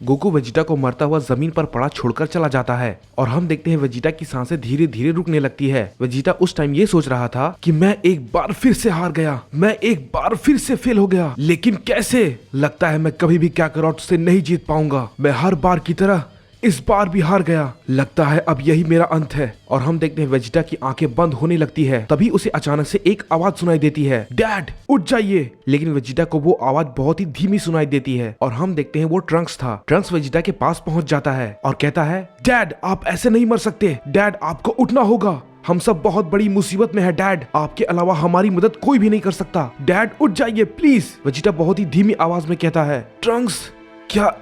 Goku Vegeta को मरता हुआ जमीन पर पड़ा छोड़कर चला जाता है और हम देखते हैं वेजिटा की सांसें धीरे धीरे रुकने लगती है। वेजिटा उस टाइम ये सोच रहा था कि मैं एक बार फिर से हार गया, मैं एक बार फिर से फेल हो गया, लेकिन कैसे? लगता है मैं कभी भी काकारोट से नहीं जीत पाऊंगा। मैं हर बार की तरह इस बार भी हार गया। लगता है अब यही मेरा अंत है। और हम देखते हैं वेजिटा की आंखें बंद होने लगती है। तभी उसे अचानक से एक आवाज सुनाई देती है, डैड उठ जाइए। लेकिन वेजिटा को वो आवाज बहुत ही धीमी सुनाई देती है और हम देखते हैं वो ट्रंक्स था। ट्रंक्स वेजिटा के पास पहुंच जाता है और कहता है, डैड आप ऐसे नहीं मर सकते, डैड आपको उठना होगा, हम सब बहुत बड़ी मुसीबत में है डैड, आपके अलावा हमारी मदद कोई भी नहीं कर सकता, डैड उठ जाइए प्लीज। वेजिटा बहुत ही धीमी आवाज में कहता है, ट्रंक्स क्या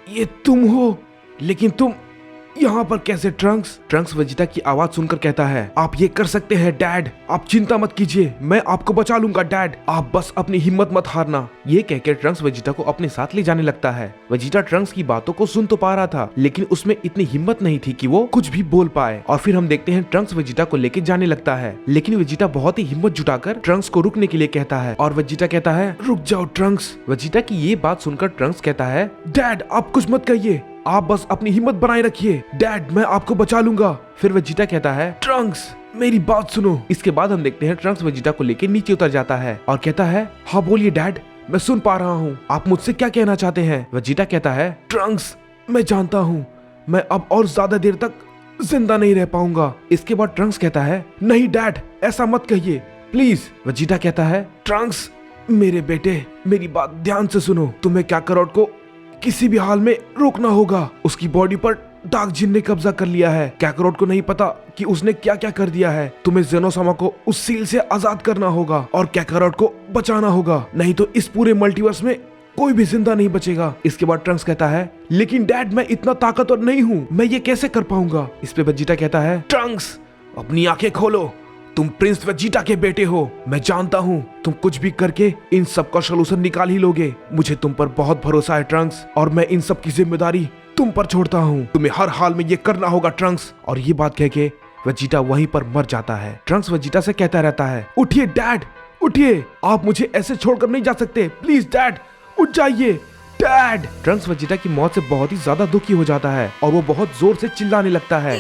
ये तुम हो? लेकिन तुम यहाँ पर कैसे ट्रंक्स? ट्रंक्स वेजिटा की आवाज सुनकर कहता है, आप ये कर सकते हैं डैड, आप चिंता मत कीजिए, मैं आपको बचा लूंगा डैड, आप बस अपनी हिम्मत मत हारना। ये कहकर ट्रंक्स वेजिटा को अपने साथ ले जाने लगता है। वेजिटा ट्रंक्स की बातों को सुन तो पा रहा था, लेकिन उसमें इतनी हिम्मत नहीं थी कि वो कुछ भी बोल पाए। और फिर हम देखते हैं ट्रंक्स वेजिटा को लेके जाने लगता है, लेकिन वेजिटा बहुत ही हिम्मत जुटाकर ट्रंक्स को रुकने के लिए कहता है और वेजिटा कहता है, रुक जाओ ट्रंक्स। वेजिटा की ये बात सुनकर ट्रंक्स कहता है, डैड आप कुछ मत कहिए, आप बस अपनी हिम्मत बनाए रखिए, डैड मैं आपको बचा लूंगा। फिर वेजिटा कहता है, ट्रंक्स मेरी बात सुनो। इसके बाद हम देखते हैं ट्रंक्स वेजिटा को लेकर नीचे उतर जाता है और कहता है, हाँ बोलिए डैड, मैं सुन पा रहा हूँ, आप मुझसे क्या कहना चाहते हैं? वेजिटा कहता है, ट्रंक्स मैं जानता हूँ मैं अब और ज्यादा देर तक जिंदा नहीं रह पाऊंगा। इसके बाद ट्रंक्स कहता है, नहीं डैड ऐसा मत कहिए प्लीज। वेजिटा कहता है, ट्रंक्स मेरे बेटे मेरी बात ध्यान से सुनो, तुम्हें काकारोट को किसी भी हाल में रोकना होगा। उसकी बॉडी पर डार्क जिन ने कब्जा कर लिया है। काकारोट को नहीं पता कि उसने क्या क्या कर दिया है। तुम्हें जेनोसामा को उस सील से आजाद करना होगा और काकारोट को बचाना होगा, नहीं तो इस पूरे मल्टीवर्स में कोई भी जिंदा नहीं बचेगा। इसके बाद ट्रंक्स कहता है, लेकिन डैड मैं इतना ताकतवर नहीं हूँ, मैं ये कैसे कर पाऊंगा? इस पे वेजिटा कहता है, ट्रंक्स अपनी आंखें खोलो, तुम प्रिंस वेजिटा के बेटे हो, मैं जानता हूँ तुम कुछ भी करके इन सब का सलूशन निकाल ही लोगे। मुझे तुम पर बहुत भरोसा है ट्रंक्स, और मैं इन सब की जिम्मेदारी तुम पर छोड़ता हूँ। तुम्हें हर हाल में ये करना होगा ट्रंक्स। और ये बात कह के वेजिटा वहीं पर मर जाता है। ट्रंक्स वेजिटा से कहता रहता है, उठिए डैड उठिए, आप मुझे ऐसे छोड़कर नहीं जा सकते, प्लीज डैड उठ जाइए डैड। ट्रंक्स वेजिटा की मौत से बहुत ही ज्यादा दुखी हो जाता है और वो बहुत जोर से चिल्लाने लगता है।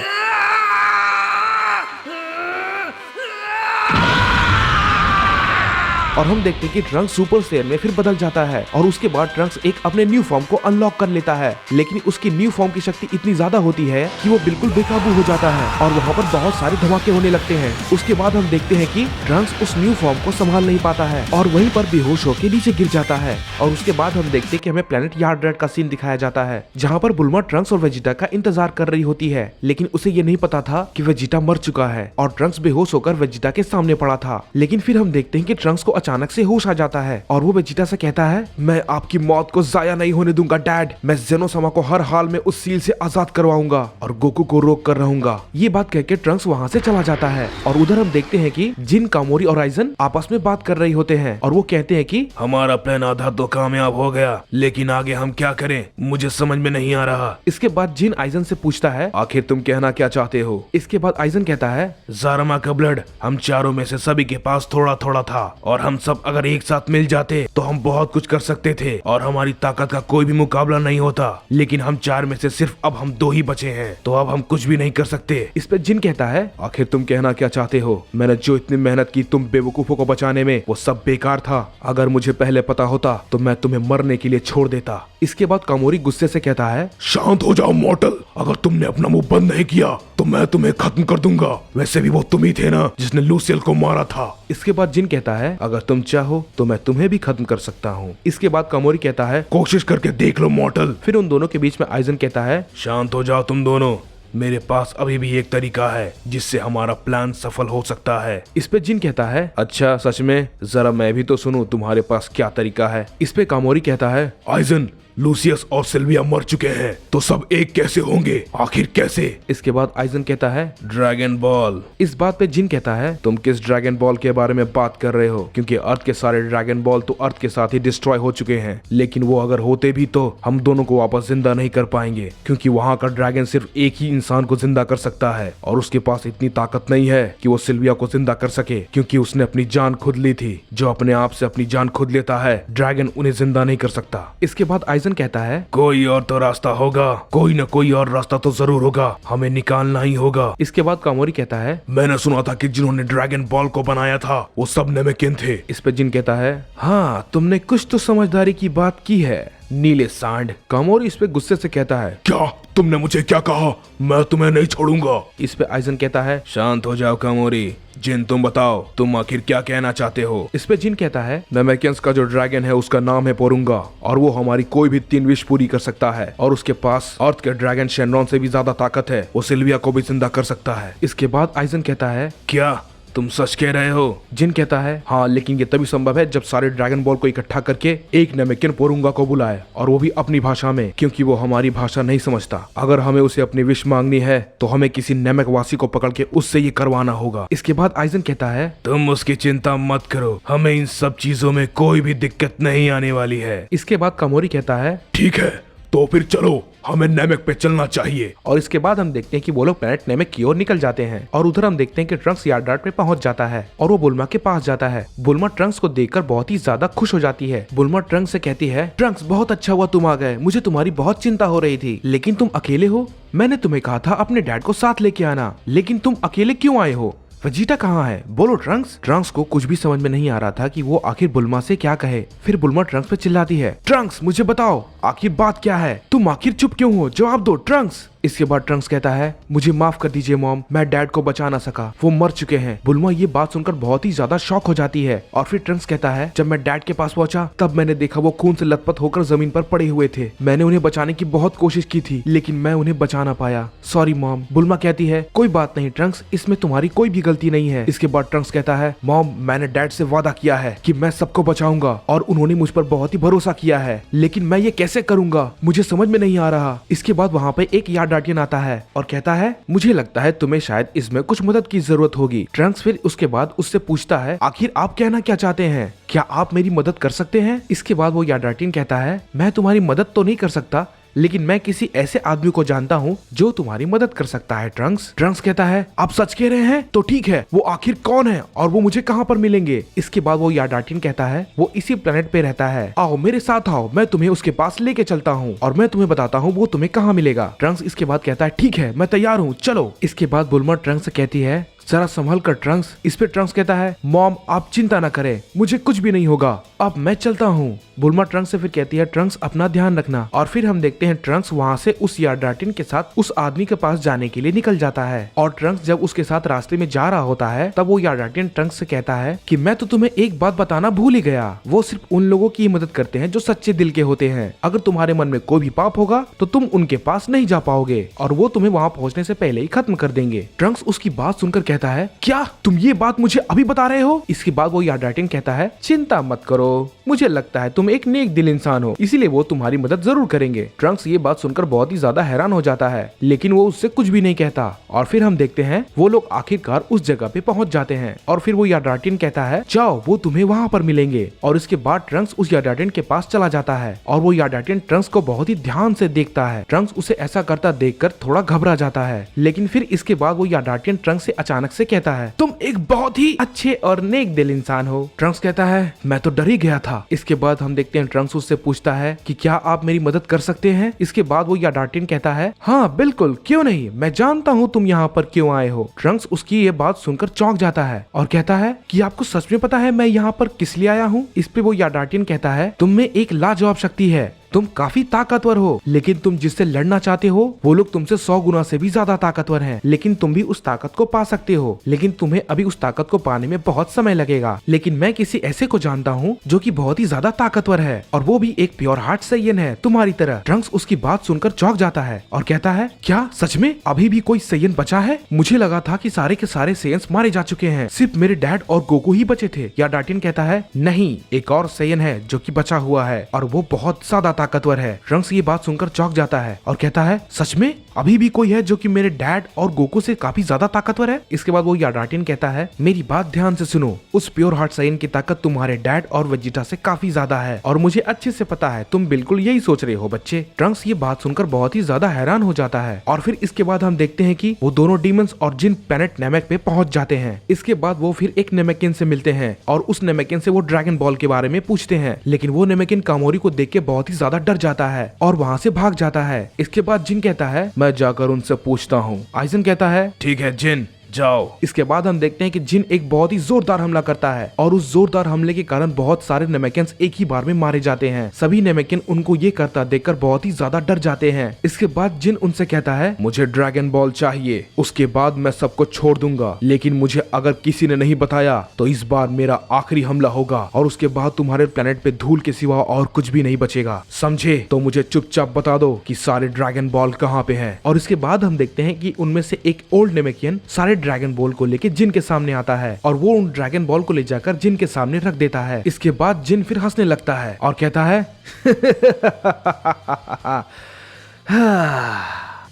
और हम देखते हैं कि ट्रंक्स सुपर सेयर में फिर बदल जाता है और उसके बाद ट्रंक्स एक अपने न्यू फॉर्म को अनलॉक कर लेता है, लेकिन उसकी न्यू फॉर्म की शक्ति इतनी ज्यादा होती है कि वो बिल्कुल बेकाबू हो जाता है और वहाँ पर बहुत सारे धमाके होने लगते हैं। उसके बाद हम देखते हैं कि ट्रंक्स उस न्यू फॉर्म को संभाल नहीं पाता है और वहीं पर बेहोश होकर नीचे गिर जाता है। और उसके बाद हम देखते हैं कि हमें प्लेनेट यार्ड रेड का सीन दिखाया जाता है, जहाँ पर बुल्मा ट्रंक्स और वेजिटा का इंतजार कर रही होती है, लेकिन उसे ये नहीं पता था कि वेजिटा मर चुका है और ट्रंक्स बेहोश होकर वेजिटा के सामने पड़ा था। लेकिन फिर हम देखते हैं कि ट्रंक्स को अचानक से होश आ जाता है और वो वेजिटा से कहता है, मैं आपकी मौत को जाया नहीं होने दूंगा डैड, मैं जेनोसामा को हर हाल में उस सील से आजाद करवाऊंगा और गोकू को रोक कर रहूंगा। ये बात कहकर ट्रंक्स वहाँ से चला जाता है और उधर हम देखते हैं कि जिन, कामोरी और आइजन आपस में बात कर रही होते हैं और वो कहते हैं कि हमारा प्लान आधा तो कामयाब हो गया, लेकिन आगे हम क्या करें मुझे समझ में नहीं आ रहा। इसके बाद जिन आइजन से पूछता है, आखिर तुम कहना क्या चाहते हो? इसके बाद आइजन कहता है, जारमा का ब्लड हम चारों में से सभी के पास थोड़ा थोड़ा था और हम सब अगर एक साथ मिल जाते तो हम बहुत कुछ कर सकते थे और हमारी ताकत का कोई भी मुकाबला नहीं होता, लेकिन हम चार में से सिर्फ अब हम दो ही बचे हैं, तो अब हम कुछ भी नहीं कर सकते। इस पे जिन कहता है, आखिर तुम कहना क्या चाहते हो? मैंने जो इतनी मेहनत की तुम बेवकूफों को बचाने में, वो सब बेकार था। अगर मुझे पहले पता होता तो मैं तुम्हें मरने के लिए छोड़ देता। इसके बाद कामोरी गुस्से से कहता है, शांत हो जाओ मॉर्टल, अगर तुमने अपना मुंह बंद नहीं किया तो मैं तुम्हें खत्म कर दूंगा। वैसे भी वो तुम ही थे ना जिसने लूसियल को मारा था। इसके बाद जिन कहता है, अगर तुम चाहो तो मैं तुम्हें भी खत्म कर सकता हूँ। इसके बाद कामोरी कहता है, कोशिश करके देख लो मॉर्टल। फिर उन दोनों के बीच में आइजन कहता है, शांत हो जाओ तुम दोनों, मेरे पास अभी भी एक तरीका है जिससे हमारा प्लान सफल हो सकता है। इस पे जिन कहता है, अच्छा सच में? जरा मैं भी तो सुनूं तुम्हारे पास क्या तरीका है। इस पे कामोरी कहता है, आइजन लूसियस और सिल्विया मर चुके हैं तो सब एक कैसे होंगे, आखिर कैसे? इसके बाद आइजन कहता है, ड्रैगन बॉल। इस बात पे जिन कहता है, तुम किस ड्रैगन बॉल के बारे में बात कर रहे हो? क्योंकि अर्थ के सारे ड्रैगन बॉल तो अर्थ के साथ ही डिस्ट्रॉय हो चुके हैं, लेकिन वो अगर होते भी तो हम दोनों को वापस जिंदा नहीं कर पाएंगे, क्योंकि वहाँ का ड्रैगन सिर्फ एक ही इंसान को जिंदा कर सकता है और उसके पास इतनी ताकत नहीं है कि वो सिल्विया को जिंदा कर सके, क्योंकि उसने अपनी जान खुद ली थी। जो अपने आप से अपनी जान खुद लेता है, ड्रैगन उन्हें जिंदा नहीं कर सकता। इसके बाद आइजन आइजन कहता है कोई और तो रास्ता होगा, कोई न कोई और रास्ता तो जरूर होगा, हमें निकालना ही होगा। इसके बाद कामोरी कहता है मैंने सुना था कि जिन्होंने ड्रैगन बॉल को बनाया था वो सब नेमेकिन थे। इस पे जिन कहता है हाँ तुमने कुछ तो समझदारी की बात की है नीले सांड। कामोरी इस पे गुस्से से कहता है क्या तुमने मुझे क्या कहा? मैं तुम्हें नहीं छोड़ूंगा। इस पे आइजन कहता है शांत हो जाओ कामोरी। जिन तुम बताओ, तुम आखिर क्या कहना चाहते हो? इस पे जिन कहता है नेमेकियंस का जो ड्रैगन है उसका नाम है पोरुंगा और वो हमारी कोई भी 3 विश पूरी कर सकता है और उसके पास अर्थ के ड्रैगन शेनरॉन से भी ज्यादा ताकत है, वो सिल्विया को भी जिंदा कर सकता है। इसके बाद आइजन कहता है क्या तुम सच कह रहे हो? जिन कहता है हाँ, लेकिन ये तभी संभव है जब सारे ड्रैगन बॉल को इकट्ठा करके एक नेमेकियन पोरुंगा को बुलाए और वो भी अपनी भाषा में, क्योंकि वो हमारी भाषा नहीं समझता। अगर हमें उसे अपनी विश मांगनी है तो हमें किसी नेमेकवासी को पकड़ के उससे ये करवाना होगा। इसके बाद आइजन कहता है तुम उसकी चिंता मत करो, हमें इन सब चीजों में कोई भी दिक्कत नहीं आने वाली है। इसके बाद कामोरी कहता है ठीक है तो फिर चलो, हमें नेमेक पे चलना चाहिए। और इसके बाद हम देखते हैं कि वो लोग प्लेनेट नेमेक की ओर निकल जाते हैं और उधर हम देखते हैं कि ट्रंक्स यार्डार्ट पे पहुंच जाता है और वो बुल्मा के पास जाता है। बुल्मा ट्रंक्स को देखकर बहुत ही ज्यादा खुश हो जाती है। बुल्मा ट्रंक्स से कहती है ट्रंक्स बहुत अच्छा हुआ तुम आ गए, मुझे तुम्हारी बहुत चिंता हो रही थी, लेकिन तुम अकेले हो। मैंने तुम्हें कहा था अपने डैड को साथ लेके आना, लेकिन तुम अकेले क्यों आए हो? वेजिटा कहाँ है? बोलो ट्रंक्स। ट्रंक्स को कुछ भी समझ में नहीं आ रहा था कि वो आखिर बुल्मा से क्या कहे। फिर बुल्मा ट्रंक्स पे चिल्लाती है ट्रंक्स मुझे बताओ आखिर बात क्या है, तुम आखिर चुप क्यों हो, जवाब दो ट्रंक्स। इसके बाद ट्रंक्स कहता है मुझे माफ कर दीजिए मॉम, मैं डैड को बचा ना सका, वो मर चुके हैं। बुल्मा ये बात सुनकर बहुत ही ज्यादा शॉक हो जाती है और फिर ट्रंक्स कहता है जब मैं डैड के पास पहुंचा तब मैंने देखा वो खून से लथपथ होकर जमीन पर पड़े हुए थे। मैंने उन्हें बचाने की बहुत कोशिश की थी लेकिन मैं उन्हें बचा ना पाया, सॉरी मॉम। बुल्मा कहती है कोई बात नहीं ट्रंक्स, इसमें तुम्हारी कोई भी गलती नहीं है। इसके बाद ट्रंक्स कहता है मॉम मैंने डैड से वादा किया है कि मैं सबको बचाऊंगा और उन्होंने मुझ पर बहुत ही भरोसा किया है, लेकिन मैं ये कैसे करूंगा मुझे समझ में नहीं आ रहा। इसके बाद वहाँ पे एक यार्डार्टियन आता है और कहता है मुझे लगता है तुम्हें शायद इसमें कुछ मदद की जरूरत होगी। ट्रंक्स फिर उसके बाद उससे पूछता है आखिर आप कहना क्या चाहते हैं, क्या आप मेरी मदद कर सकते हैं? इसके बाद वो यार्डार्टियन कहता है मैं तुम्हारी मदद तो नहीं कर सकता, लेकिन मैं किसी ऐसे आदमी को जानता हूँ जो तुम्हारी मदद कर सकता है ट्रंक्स। ट्रंक्स कहता है आप सच कह रहे हैं? तो ठीक है, वो आखिर कौन है और वो मुझे कहाँ पर मिलेंगे? इसके बाद वो यार्डार्टियन कहता है वो इसी प्लेनेट पे रहता है, आओ मेरे साथ आओ, मैं तुम्हें उसके पास लेके चलता हूँ और मैं तुम्हें बताता हूँ वो तुम्हें कहाँ मिलेगा। ट्रंक्स इसके बाद कहता है ठीक है मैं तैयार हूँ, चलो। इसके बाद बुल्मा ट्रंक्स से कहती है जरा संभल कर ट्रंक्स। इस पे ट्रंक्स कहता है मॉम आप चिंता न करें, मुझे कुछ भी नहीं होगा, अब मैं चलता हूँ। बुल्मा ट्रंक्स से फिर कहती है ट्रंक्स अपना ध्यान रखना। और फिर हम देखते हैं ट्रंक्स वहाँ से उस यार्डार्टियन के साथ उस आदमी के पास जाने के लिए निकल जाता है और ट्रंक्स जब उसके साथ रास्ते में जा रहा होता है तब वो यार्डार्टियन ट्रंक्स से कहता है कि मैं तो तुम्हें एक बात बताना भूल ही गया, वो सिर्फ उन लोगों की मदद करते हैं जो सच्चे दिल के होते हैं। अगर तुम्हारे मन में कोई भी पाप होगा तो तुम उनके पास नहीं जा पाओगे और वो तुम्हें वहाँ पहुँचने से पहले ही खत्म कर देंगे। ट्रंक्स उसकी बात सुनकर कहता है क्या तुम ये बात मुझे अभी बता रहे हो? इसके बाद वो यार्डार्टियन कहता है चिंता मत करो, मुझे लगता है तुम एक नेक दिल इंसान हो, इसीलिए वो तुम्हारी मदद जरूर करेंगे। ट्रंक्स ये बात सुनकर बहुत ही ज्यादा हैरान हो जाता है लेकिन वो उससे कुछ भी नहीं कहता और फिर हम देखते हैं वो लोग आखिरकार उस जगह पे पहुंच जाते हैं और फिर वो यार्डार्टियन कहता है जाओ वो तुम्हें वहाँ पर मिलेंगे। और इसके बाद ट्रंक्स उस यार्डार्टियन के पास चला जाता है और वो यार्डार्टियन ट्रंक्स को बहुत ही ध्यान से देखता है। ट्रंक्स उसे ऐसा करता देखकर थोड़ा घबरा जाता है, लेकिन फिर इसके बाद वो यार्डार्टियन ट्रंक्स से अचानक से कहता है तुम एक बहुत ही अच्छे और नेक दिल इंसान हो। ट्रंक्स कहता है मैं तो डर ही गया था। इसके बाद हम देखते हैं ट्रंक्स उससे पूछता है कि क्या आप मेरी मदद कर सकते हैं? इसके बाद वो यार्डार्टियन कहता है हाँ बिल्कुल, क्यों नहीं, मैं जानता हूँ तुम यहाँ पर क्यों आए हो। ट्रंक्स उसकी ये बात सुनकर चौंक जाता है और कहता है कि आपको सच में पता है मैं यहाँ पर किस लिए आया हूँ? इस पे वो यार्डार्टियन कहता है तुम में एक लाजवाब शक्ति है, तुम काफी ताकतवर हो, लेकिन तुम जिससे लड़ना चाहते हो वो लोग तुमसे 100 गुना से भी ज्यादा ताकतवर हैं। लेकिन तुम भी उस ताकत को पा सकते हो, लेकिन तुम्हें अभी उस ताकत को पाने में बहुत समय लगेगा। लेकिन मैं किसी ऐसे को जानता हूँ जो कि बहुत ही ज्यादा ताकतवर है और वो भी एक प्योर हार्ट सैयन है तुम्हारी तरह। ट्रंक्स उसकी बात सुनकर चौंक जाता है और कहता है क्या सच में अभी भी कोई सैयन बचा है? मुझे लगा था कि सारे के सारे सैयन्स मारे जा चुके हैं, सिर्फ मेरे डैड और गोकू ही बचे थे। यार्डार्टियन कहता है नहीं, एक और सैयन है जो कि बचा हुआ है और वो बहुत ज्यादा ताकतवर है। ट्रंक्स ये बात सुनकर चौंक जाता है और कहता है सच में अभी भी कोई है जो कि मेरे डैड और गोकू से काफी ज्यादा ताकतवर है? इसके बाद वो यार्डार्टियन कहता है मेरी बात ध्यान से सुनो, उस प्योर हार्ट सैयन की ताकत तुम्हारे डैड और वेजिटा से काफी ज्यादा है और मुझे अच्छे से पता है तुम बिल्कुल यही सोच रहे हो बच्चे। ट्रंक्स ये बात सुनकर बहुत ही ज्यादा हैरान हो जाता है और फिर इसके बाद हम देखते हैं कि वो दोनों डीमंस और जिन प्लैनेट नेमेक पे पहुंच जाते हैं। इसके बाद वो फिर एक नेमेकिन से मिलते हैं और उस नेमेकिन से वो ड्रैगन बॉल के बारे में पूछते हैं, लेकिन वो नेमेकिन कामोरी को देख के बहुत ही ज्यादा डर जाता है और वहाँ से भाग जाता है। इसके बाद जिन कहता है मैं जाकर उनसे पूछता हूँ। आइजन कहता है ठीक है जिन, जाओ। इसके बाद हम देखते हैं कि जिन एक बहुत ही जोरदार हमला करता है और उस जोरदार हमले के कारण बहुत सारे नेमेकियंस एक ही बार में मारे जाते हैं। सभी नेमेकियन उनको ये करता देखकर बहुत ही ज्यादा डर जाते हैं। इसके बाद जिन उनसे कहता है मुझे ड्रैगन बॉल चाहिए, उसके बाद मैं सबको छोड़ दूंगा, लेकिन मुझे अगर किसी ने नहीं बताया तो इस बार मेरा आखिरी हमला होगा और उसके बाद तुम्हारे प्लेनेट पे धूल के सिवा और कुछ भी नहीं बचेगा, समझे? तो मुझे चुपचाप बता दो कि सारे ड्रैगन बॉल कहाँ पे हैं। और इसके बाद हम देखते हैं कि उनमें से एक ओल्ड नेमेकियन सारे ड्रैगन बॉल को लेके जिन के सामने आता है और वो उन ड्रैगन बॉल को ले जाकर जिन के सामने रख देता है। इसके बाद जिन फिर हंसने लगता है और कहता है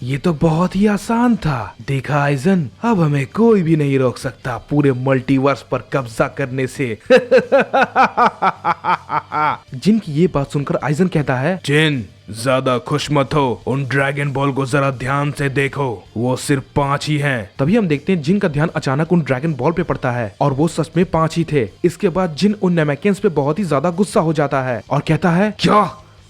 ये तो बहुत ही आसान था, देखा आइजन, अब हमें कोई भी नहीं रोक सकता पूरे मल्टीवर्स पर कब्जा करने से। जिन की ये बात सुनकर आइजन कहता है जिन, ज्यादा खुश मत हो, उन ड्रैगन बॉल को जरा ध्यान से देखो, वो सिर्फ 5 ही हैं। तभी हम देखते हैं जिन का ध्यान अचानक उन ड्रैगन बॉल पे पड़ता है और वो सच में 5 ही थे। इसके बाद जिन उन नेमेकियंस पे बहुत ही ज्यादा गुस्सा हो जाता है और कहता है क्या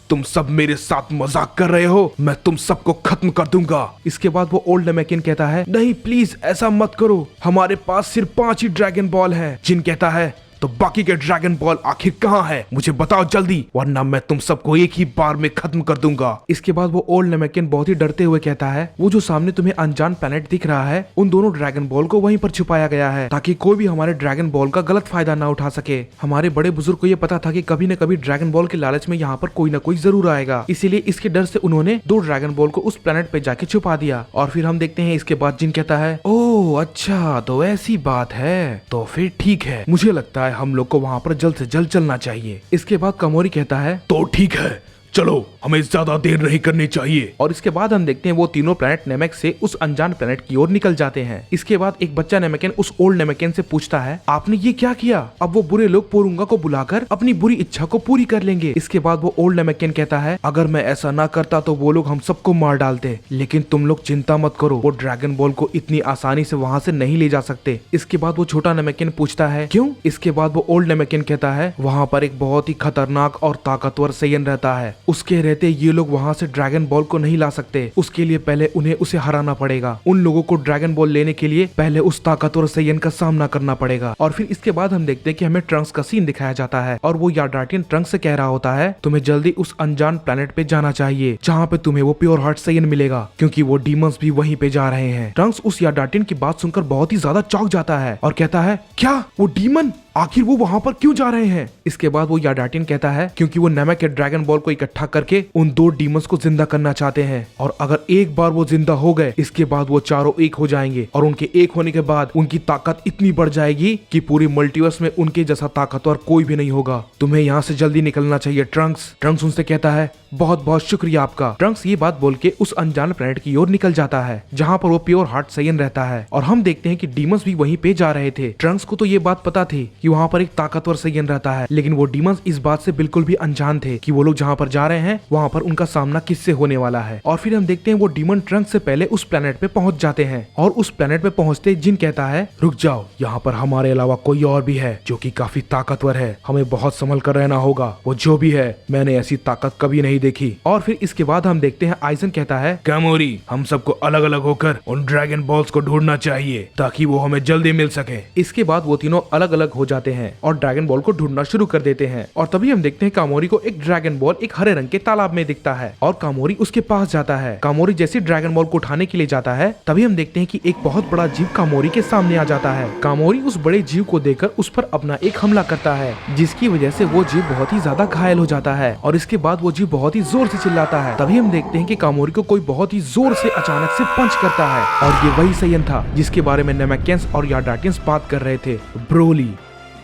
तुम सब मेरे साथ मजाक कर रहे हो? मैं तुम सबको खत्म कर दूंगा। इसके बाद वो ओल्ड नेमेकियन कहता है नहीं प्लीज ऐसा मत करो, हमारे पास सिर्फ 5 ही ड्रैगन बॉल है। जिन कहता है तो बाकी के ड्रैगन बॉल आखिर कहाँ है? मुझे बताओ जल्दी, वरना मैं तुम सबको एक ही बार में खत्म कर दूंगा। इसके बाद वो ओल्ड नेमेकियन बहुत ही डरते हुए कहता है वो जो सामने तुम्हें अनजान प्लेनेट दिख रहा है, उन दोनों ड्रैगन बॉल को वहीं पर छुपाया गया है ताकि कोई भी हमारे ड्रैगन बॉल का गलत फायदा ना उठा सके। हमारे बड़े बुजुर्ग को ये पता था कि कभी न कभी ड्रैगन बॉल के लालच में यहाँ पर कोई न कोई जरूर आएगा, इसीलिए इसके डर से उन्होंने 2 ड्रैगन बॉल को उस प्लेनेट पे जाके छुपा दिया। और फिर हम देखते हैं इसके बाद जिन कहता है ओह अच्छा तो ऐसी बात है, तो फिर ठीक है, मुझे लगता है हम लोग को वहाँ पर जल्द से जल्द चलना चाहिए। इसके बाद कामोरी कहता है तो ठीक है, चलो, हमें ज्यादा देर नहीं करनी चाहिए। और इसके बाद हम देखते हैं वो तीनों प्लेनेट नेमेक से उस अनजान प्लेनेट की ओर निकल जाते हैं। इसके बाद एक बच्चा नेमेकियन उस ओल्ड नेमेकियन से पूछता है आपने ये क्या किया? अब वो बुरे लोग पोरुंगा को बुलाकर अपनी बुरी इच्छा को पूरी कर लेंगे। इसके बाद वो ओल्ड नेमेकियन कहता है अगर मैं ऐसा ना करता तो वो लोग हम सबको मार डालते, लेकिन तुम लोग चिंता मत करो, वो ड्रैगन बॉल को इतनी आसानी से वहाँ से नहीं ले जा सकते। इसके बाद वो छोटा नेमेकियन पूछता है क्यों? इसके बाद वो ओल्ड नेमेकियन कहता है वहाँ पर एक बहुत ही खतरनाक और ताकतवर सेयन रहता है, उसके रहते ये लोग वहाँ से ड्रैगन बॉल को नहीं ला सकते, उसके लिए पहले उन्हें उसे हराना पड़ेगा। उन लोगों को ड्रैगन बॉल लेने के लिए पहले उस ताकतवर सेयन का सामना करना पड़ेगा। और फिर इसके बाद हम देखते हैं कि हमें ट्रंक्स का सीन दिखाया जाता है और वो यार्डाटियन ट्रंक्स से कह रहा होता है तुम्हें जल्दी उस अनजान प्लेनेट पे जाना चाहिए जहाँ पे तुम्हें वो प्योर हार्ट सेयन मिलेगा, क्योंकि वो डीमंस भी वहीं पे जा रहे हैं। ट्रंक्स उस यार्डाटियन की बात सुनकर बहुत ही ज्यादा चौंक जाता है और कहता है क्या वो डीमन, आखिर वो वहाँ पर क्यों जा रहे हैं? इसके बाद वो यार्डाटियन कहता है क्योंकि वो नेमेक के ड्रैगन बॉल को इकट्ठा करके उन 2 डीमंस को जिंदा करना चाहते हैं, और अगर एक बार वो जिंदा हो गए इसके बाद वो चारों एक हो जाएंगे और उनके एक होने के बाद उनकी ताकत इतनी बढ़ जाएगी कि पूरी मल्टीवर्स में उनके जैसा ताकतवर कोई भी नहीं होगा। तुम्हें यहाँ से जल्दी निकलना चाहिए ट्रंक्स। ट्रंक्स उनसे कहता है बहुत बहुत शुक्रिया आपका। ट्रंक्स ये बात बोल के उस अनजान प्लेनेट की ओर निकल जाता है जहाँ पर वो प्योर हार्ट सेयन रहता है, और हम देखते हैं कि डीमंस भी वहीं पे जा रहे थे। ट्रंक्स को तो ये बात पता थी कि वहाँ पर एक ताकतवर सेयन रहता है, लेकिन वो डीमंस इस बात से बिल्कुल भी अनजान थे कि वो लोग जहाँ पर जा रहे हैं वहाँ पर उनका सामना किससे होने वाला है। और फिर हम देखते हैं वो डीमन ट्रंक्स से पहले उस प्लेनेट पे पहुंच जाते हैं, और उस प्लेनेट पे पहुंचते जिन कहता है रुक जाओ, यहाँ पर हमारे अलावा कोई और भी है जो कि काफी ताकतवर है, हमें बहुत संभल कर रहना होगा, वो जो भी है मैंने ऐसी ताकत कभी नहीं देखी। और फिर इसके बाद हम देखते हैं आइजन कहता है कामोरी, हम सबको अलग अलग होकर उन ड्रैगन बॉल्स को ढूंढना चाहिए ताकि वो हमें जल्दी मिल सके। इसके बाद वो तीनों अलग अलग हो जाते हैं और ड्रैगन बॉल को ढूंढना शुरू कर देते हैं, और तभी हम देखते हैं कामोरी को एक ड्रैगन बॉल एक हरे रंग के तालाब में दिखता है और कामोरी उसके पास जाता है। कामोरी जैसे ड्रैगन बॉल को उठाने के लिए जाता है तभी हम देखते हैं कि एक बहुत बड़ा जीव कामोरी के सामने आ जाता है। कामोरी उस बड़े जीव को देखकर उस पर अपना एक हमला करता है, जिसकी वजह से वो जीव बहुत ही ज्यादा घायल हो जाता है, और इसके बाद वो जीव बहुत ही जोर से चिल्लाता है। तभी हम देखते हैं कि कामोरी को कोई बहुत ही जोर से अचानक से पंच करता है, और ये वही सेयन था जिसके बारे में नेमेकियंस और यार्डाटियंस बात कर रहे थे, Broly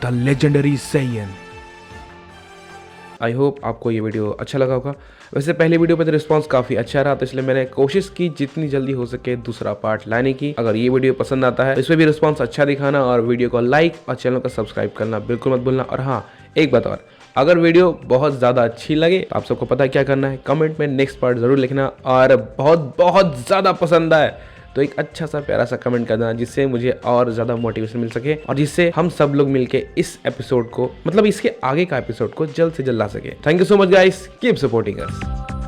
the legendary Saiyan. I hope आपको ये वीडियो अच्छा लगा होगा। वैसे पहले वीडियो पे तो रिस्पांस काफ़ी अच्छा रहा, तो इसलिए मैंने कोशिश की जितनी जल्दी हो सके दूसरा पार्ट लाने की। अगर ये वीडियो पसंद आता है तो इसमें भी रिस्पांस अच्छा दिखाना, और वीडियो को लाइक और चैनल को सब्सक्राइब करना बिल्कुल मत भूलना। और हाँ, एक बात और, अगर वीडियो बहुत ज़्यादा अच्छी लगे तो आप सबको पता है क्या करना है, कमेंट में नेक्स्ट पार्ट ज़रूर लिखना, और बहुत बहुत ज़्यादा पसंद आए तो एक अच्छा सा प्यारा सा कमेंट कर देना, जिससे मुझे और ज्यादा मोटिवेशन मिल सके और जिससे हम सब लोग मिलके इस एपिसोड को, मतलब इसके आगे का एपिसोड को जल्द से जल्द ला सके। Thank you so much guys, keep supporting us.